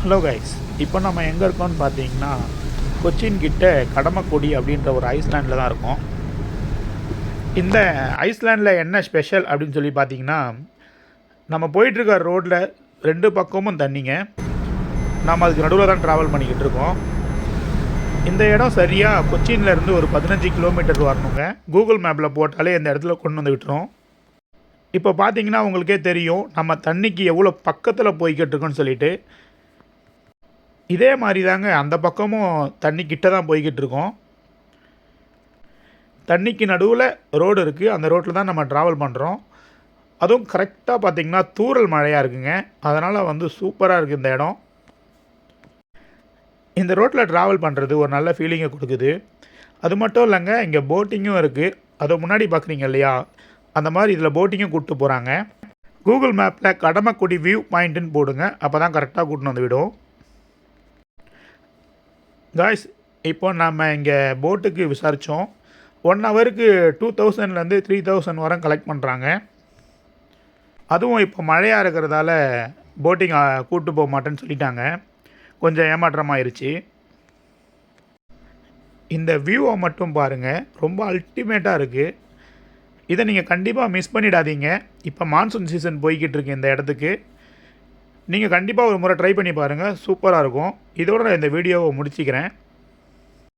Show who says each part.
Speaker 1: Hello guys, இப்போ நம்ம எங்கே இருக்கோம்னு பார்த்தீங்கன்னா கொச்சின் கிட்ட கடமக்குடி அப்படின்ற ஒரு ஐஸ்லாண்டில் தான் இருக்கோம். இந்த ஐஸ்லாண்டில் என்ன ஸ்பெஷல் அப்படின்னு சொல்லி பார்த்தீங்கன்னா, நம்ம போயிட்டுருக்க ரோட்டில் ரெண்டு பக்கமும் தண்ணிங்க. நாம் அதுக்கு நடுவில் தான் ட்ராவல் பண்ணிக்கிட்டு இருக்கோம். இந்த இடம் சரியாக கொச்சின்லேருந்து ஒரு 15 கிலோமீட்டர் வரணுங்க. கூகுள் மேப்பில் போட்டாலே இந்த இடத்துல கொண்டு வந்து விட்டுரும். இப்போ பார்த்தீங்கன்னா உங்களுக்கே தெரியும் நம்ம தண்ணிக்கு எவ்வளோ பக்கத்தில் போய்கிட்டு இருக்கோன்னு சொல்லிட்டு. இதே மாதிரி தாங்க அந்த பக்கமும் தண்ணி கிட்ட தான் போய்கிட்டு இருக்கோம். தண்ணிக்கு நடுவில் ரோடு இருக்குது. அந்த ரோட்டில் தான் நம்ம ட்ராவல் பண்ணுறோம். அதுவும் கரெக்டாக பார்த்திங்கன்னா தூறல் மழையாக இருக்குங்க. அதனால் சூப்பராக இருக்குது இந்த இடம். இந்த ரோட்டில் ட்ராவல் பண்ணுறது ஒரு நல்ல ஃபீலிங்கை கொடுக்குது. அது மட்டும் இல்லைங்க, இங்கே போட்டிங்கும் இருக்குது. அதை முன்னாடி பார்க்குறீங்க இல்லையா, அந்த மாதிரி இதில் போட்டிங்கும் கூப்பிட்டு போகிறாங்க. கூகுள் மேப்பில் கடமக்குடி வியூ பாயிண்ட்டுன்னு போடுங்க. அப்போ தான் கரெக்டாக கூட்டின்னு வந்து விடும். காய்ஸ், இப்போ நம்ம இங்கே போட்டுக்கு விசாரித்தோம். 1 ஹவருக்கு 2000லேருந்து 3000 வரை கலெக்ட் பண்ணுறாங்க. அதுவும் இப்போ மழையாக இருக்கிறதால போட்டிங் கூப்பிட்டு போக மாட்டேன்னு சொல்லிட்டாங்க. கொஞ்சம் ஏமாற்றமாயிருச்சு. இந்த வியூவை மட்டும் பாருங்கள், ரொம்ப அல்டிமேட்டாக இருக்குது. இதை நீங்கள் கண்டிப்பாக மிஸ் பண்ணிடாதீங்க. இப்போ மான்சூன் சீசன் போய்கிட்டு இருக்கு இந்த இடத்துக்கு. நீங்கள் கண்டிப்பாக ஒரு முறை ட்ரை பண்ணி பாருங்கள், சூப்பராக இருக்கும். இதோடு நான் இந்த வீடியோவை முடிச்சிக்கிறேன்.